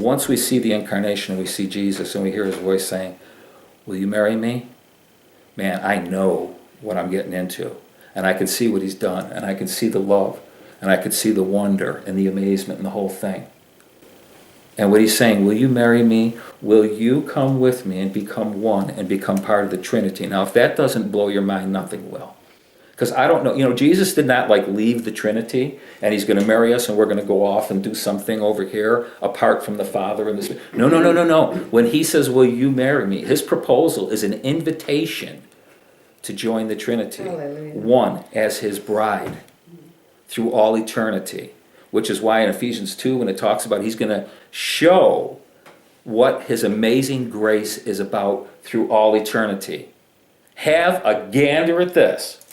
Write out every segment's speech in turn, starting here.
once we see the incarnation, we see Jesus, and we hear his voice saying, will you marry me? Man, I know what I'm getting into. And I can see what he's done, and I can see the love, and I can see the wonder and the amazement and the whole thing. And what he's saying, will you marry me? Will you come with me and become one and become part of the Trinity? Now, if that doesn't blow your mind, nothing will. Because I don't know, Jesus did not leave the Trinity and he's going to marry us and we're going to go off and do something over here apart from the Father and the Spirit. No. When he says, will you marry me? His proposal is an invitation to join the Trinity. Hallelujah. One as his bride through all eternity. Which is why in Ephesians 2, when it talks about he's going to show what his amazing grace is about through all eternity. Have a gander at this.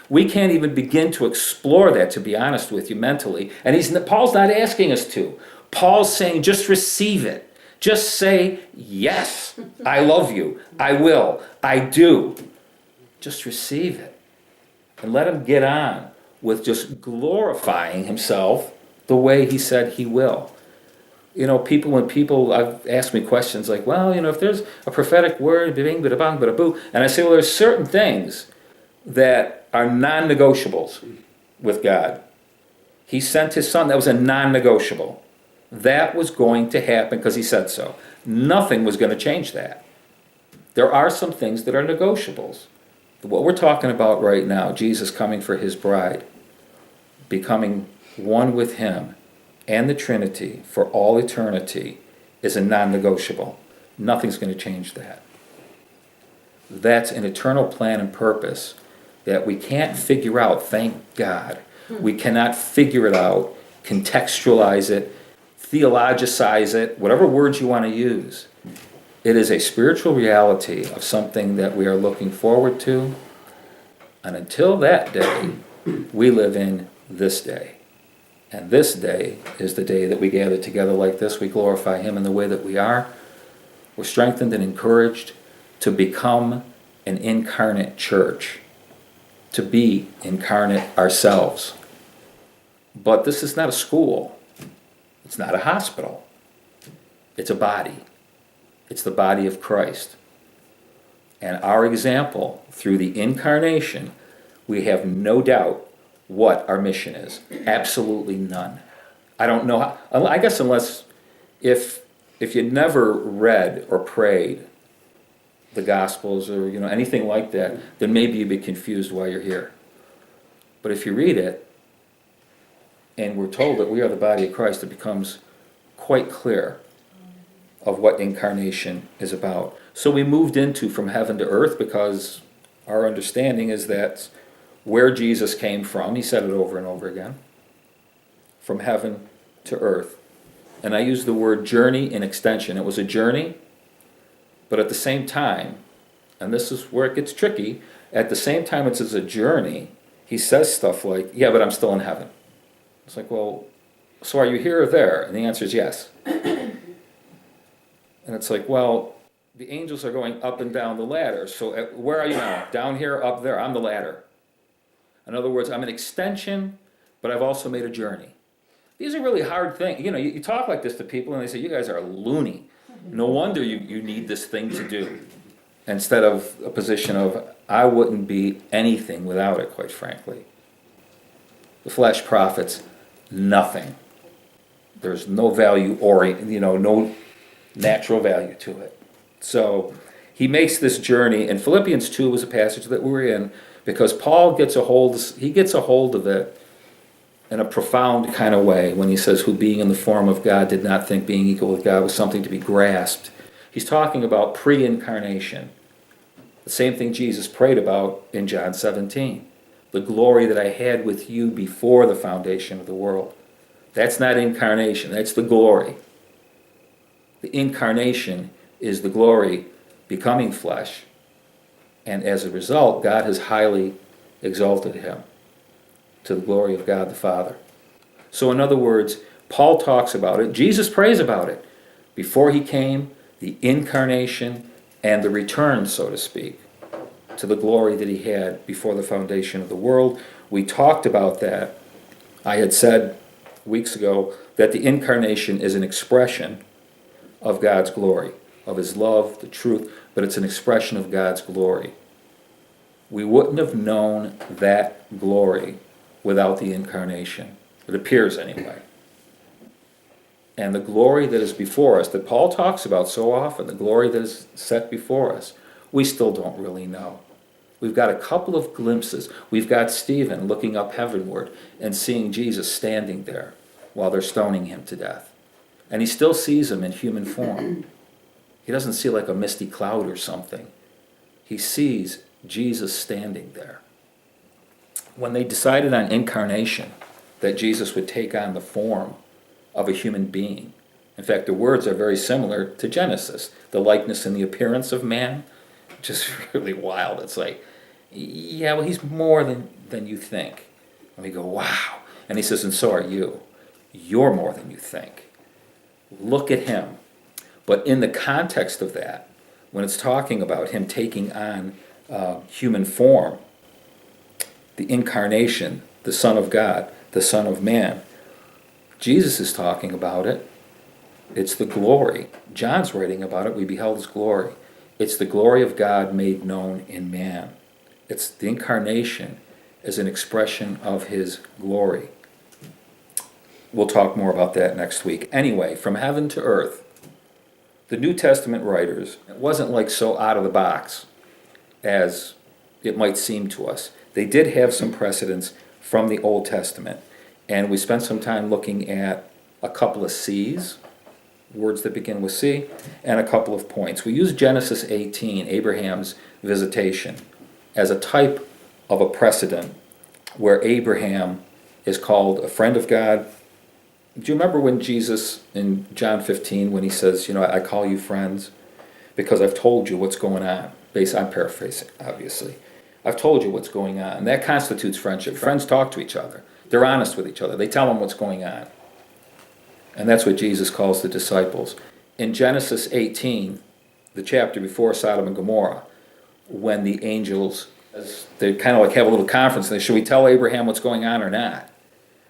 We can't even begin to explore that, to be honest with you, mentally. And Paul's not asking us to. Paul's saying just receive it. Just say, yes, I love you. I will. I do. Just receive it. And let him get on with just glorifying himself the way he said he will. When people have asked me questions like, well, if there's a prophetic word, bing, bada bang, bada boo, and I say, well, there's certain things that are non-negotiables with God. He sent his son, that was a non-negotiable. That was going to happen because he said so. Nothing was going to change that. There are some things that are negotiables. What we're talking about right now, Jesus coming for his bride, becoming one with him and the Trinity for all eternity, is a non-negotiable. Nothing's going to change that. That's an eternal plan and purpose that we can't figure out, thank God. We cannot figure it out, contextualize it, theologicize it, whatever words you want to use. It is a spiritual reality of something that we are looking forward to. And until that day, we live in this day. And this day is the day that we gather together like this. We glorify him in the way that we are. We're strengthened and encouraged to become an incarnate church, to be incarnate ourselves. But this is not a school. It's not a hospital. It's a body. It's the body of Christ. And our example, through the incarnation, we have no doubt what our mission is. Absolutely none. I don't know how, I guess unless, if you never read or prayed the Gospels or anything like that, then maybe you'd be confused why you're here. But if you read it, and we're told that we are the body of Christ, it becomes quite clear of what incarnation is about. So we moved into from heaven to earth because our understanding is that where Jesus came from, he said it over and over again, from heaven to earth. And I use the word journey in extension. It was a journey, but at the same time, and this is where it gets tricky, at the same time it's a journey, he says stuff like, yeah, but I'm still in heaven. It's like, well, so are you here or there? And the answer is yes. And it's like, well, the angels are going up and down the ladder. So where are you now? Down here, up there? I'm the ladder. In other words, I'm an extension, but I've also made a journey. These are really hard things. You talk like this to people and they say, you guys are loony. No wonder you need this thing to do. Instead of a position of, I wouldn't be anything without it, quite frankly. The flesh profits nothing. There's no value no natural value to it. So he makes this journey, and Philippians 2 was a passage that we were in because Paul gets a hold of it in a profound kind of way when he says, who being in the form of God did not think being equal with God was something to be grasped. He's talking about pre-incarnation. The same thing Jesus prayed about in John 17. The glory that I had with you before the foundation of the world. That's not incarnation, that's the glory. The incarnation is the glory becoming flesh. And as a result, God has highly exalted him to the glory of God the Father. So in other words, Paul talks about it, Jesus prays about it. Before he came, the incarnation and the return, so to speak, to the glory that he had before the foundation of the world. We talked about that. I had said weeks ago that the incarnation is an expression of God's glory, of his love, the truth, but it's an expression of God's glory. We wouldn't have known that glory without the incarnation. It appears anyway. And the glory that is before us, that Paul talks about so often, the glory that is set before us, we still don't really know. We've got a couple of glimpses. We've got Stephen looking up heavenward and seeing Jesus standing there while they're stoning him to death. And he still sees him in human form. He doesn't see like a misty cloud or something. He sees Jesus standing there. When they decided on incarnation, that Jesus would take on the form of a human being. In fact, the words are very similar to Genesis. The likeness and the appearance of man, just really wild. It's like, yeah, well, he's more than you think. And we go, wow. And he says, and so are you. You're more than you think. Look at him. But in the context of that, when it's talking about him taking on human form, the incarnation, the Son of God, the Son of Man, Jesus is talking about it. It's the glory. John's writing about it. We beheld his glory. It's the glory of God made known in man. It's the incarnation as an expression of his glory. We'll talk more about that next week. Anyway, from heaven to earth, the New Testament writers, it wasn't like so out of the box as it might seem to us. They did have some precedents from the Old Testament. And we spent some time looking at a couple of C's, words that begin with C, and a couple of points. We use Genesis 18, Abraham's visitation, as a type of a precedent where Abraham is called a friend of God. Do you remember when Jesus, in John 15, when he says, I call you friends because I've told you what's going on? I'm paraphrasing, obviously. I've told you what's going on. And that constitutes friendship. Friends talk to each other. They're honest with each other. They tell them what's going on. And that's what Jesus calls the disciples. In Genesis 18, the chapter before Sodom and Gomorrah, when the angels, they kind of like have a little conference, and they, should we tell Abraham what's going on or not?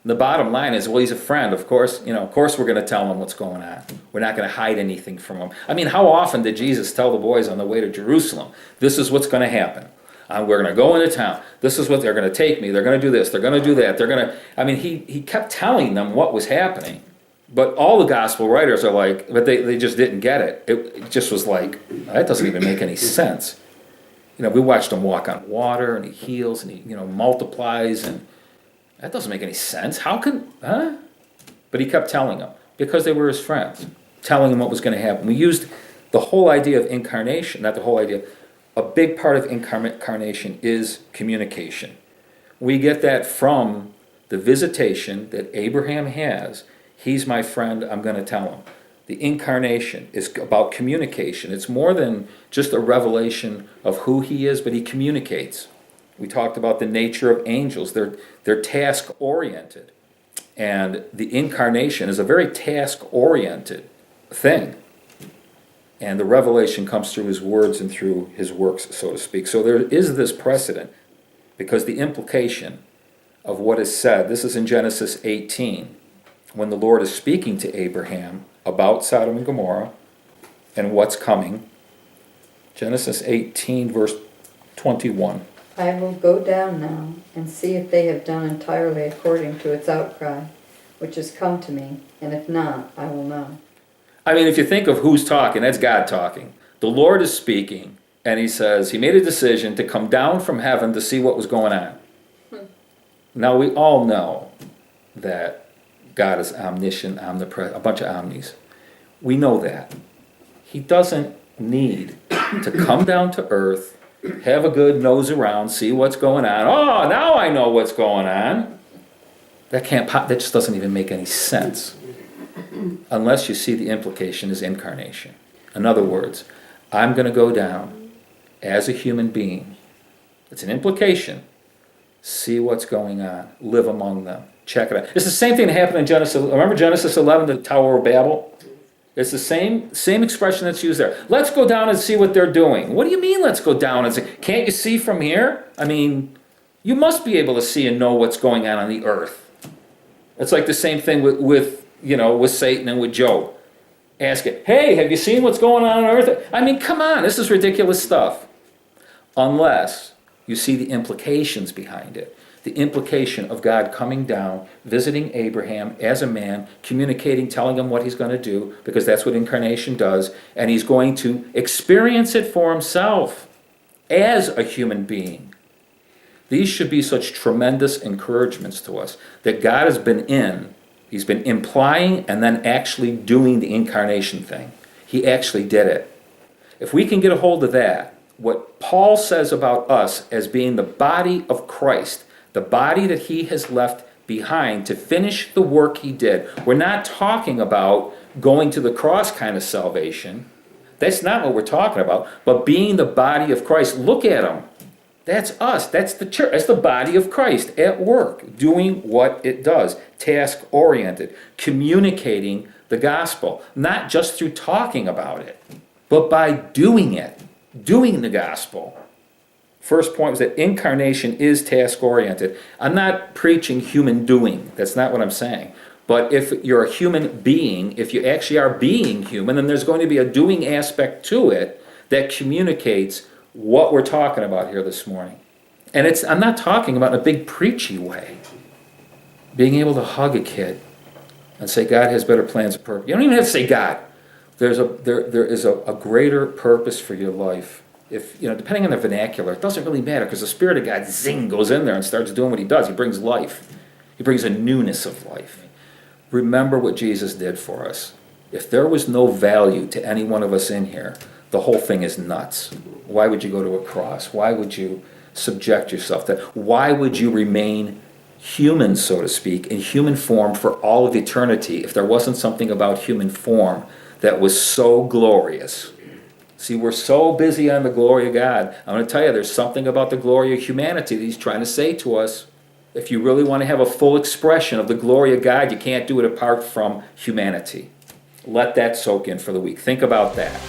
And the bottom line is, well, he's a friend. Of course we're going to tell him what's going on. We're not going to hide anything from him. I mean, how often did Jesus tell the boys on the way to Jerusalem, this is what's going to happen? We're going to go into town. This is what they're going to take me. They're going to do this. They're going to do that. He kept telling them what was happening. But all the gospel writers are like, but they just didn't get it. It just was like, that doesn't even make any sense. We watched him walk on water, and he heals, and he multiplies, and that doesn't make any sense. How can, But he kept telling them, because they were his friends, telling them what was going to happen. We used the whole idea of incarnation, not the whole idea. A big part of incarnation is communication. We get that from the visitation that Abraham has. He's my friend, I'm going to tell him. The incarnation is about communication. It's more than just a revelation of who he is, but he communicates. We talked about the nature of angels. They're task-oriented. And the incarnation is a very task-oriented thing. And the revelation comes through his words and through his works, so to speak. So there is this precedent, because the implication of what is said, this is in Genesis 18, when the Lord is speaking to Abraham about Sodom and Gomorrah and what's coming. Genesis 18, verse 21. I will go down now and see if they have done entirely according to its outcry, which has come to me, and if not, I will know. If you think of who's talking, that's God talking. The Lord is speaking, and he says he made a decision to come down from heaven to see what was going on. Now, we all know that God is omniscient, omnipresent, a bunch of omnis. We know that. He doesn't need to come down to earth, have a good nose around, see what's going on. Oh, now I know what's going on. That just doesn't even make any sense. Unless you see the implication is incarnation. In other words, I'm going to go down as a human being. It's an implication. See what's going on. Live among them. Check it out. It's the same thing that happened in Genesis. Remember Genesis 11, the Tower of Babel? It's the same expression that's used there. Let's go down and see what they're doing. What do you mean, let's go down and see? Can't you see from here? You must be able to see and know what's going on the earth. It's like the same thing with Satan and with Job. Ask it, hey, have you seen what's going on earth? I mean, come on, this is ridiculous stuff. Unless you see the implications behind it. The implication of God coming down, visiting Abraham as a man, communicating, telling him what he's going to do, because that's what incarnation does, and he's going to experience it for himself as a human being. These should be such tremendous encouragements to us that God has been he's been implying and then actually doing the incarnation thing. He actually did it. If we can get a hold of that, what Paul says about us as being the body of Christ, the body that he has left behind to finish the work he did. We're not talking about going to the cross kind of salvation. That's not what we're talking about. But being the body of Christ, look at him. That's us. That's the church. That's the body of Christ at work, doing what it does, task-oriented, communicating the gospel, not just through talking about it, but by doing it, doing the gospel. First point was that incarnation is task-oriented. I'm not preaching human doing. That's not what I'm saying. But if you're a human being, if you actually are being human, then there's going to be a doing aspect to it that communicates what we're talking about here this morning. And I'm not talking about in a big preachy way. Being able to hug a kid and say, God has better plans and purpose. You don't even have to say God. There is a greater purpose for your life. If depending on the vernacular, it doesn't really matter, because the Spirit of God, zing, goes in there and starts doing what he does. He brings life. He brings a newness of life. Remember what Jesus did for us. If there was no value to any one of us in here, the whole thing is nuts. Why would you go to a cross? Why would you subject yourself to that? Why would you remain human, so to speak, in human form for all of eternity if there wasn't something about human form that was so glorious? See, we're so busy on the glory of God. I'm going to tell you, there's something about the glory of humanity that he's trying to say to us. If you really want to have a full expression of the glory of God, you can't do it apart from humanity. Let that soak in for the week. Think about that.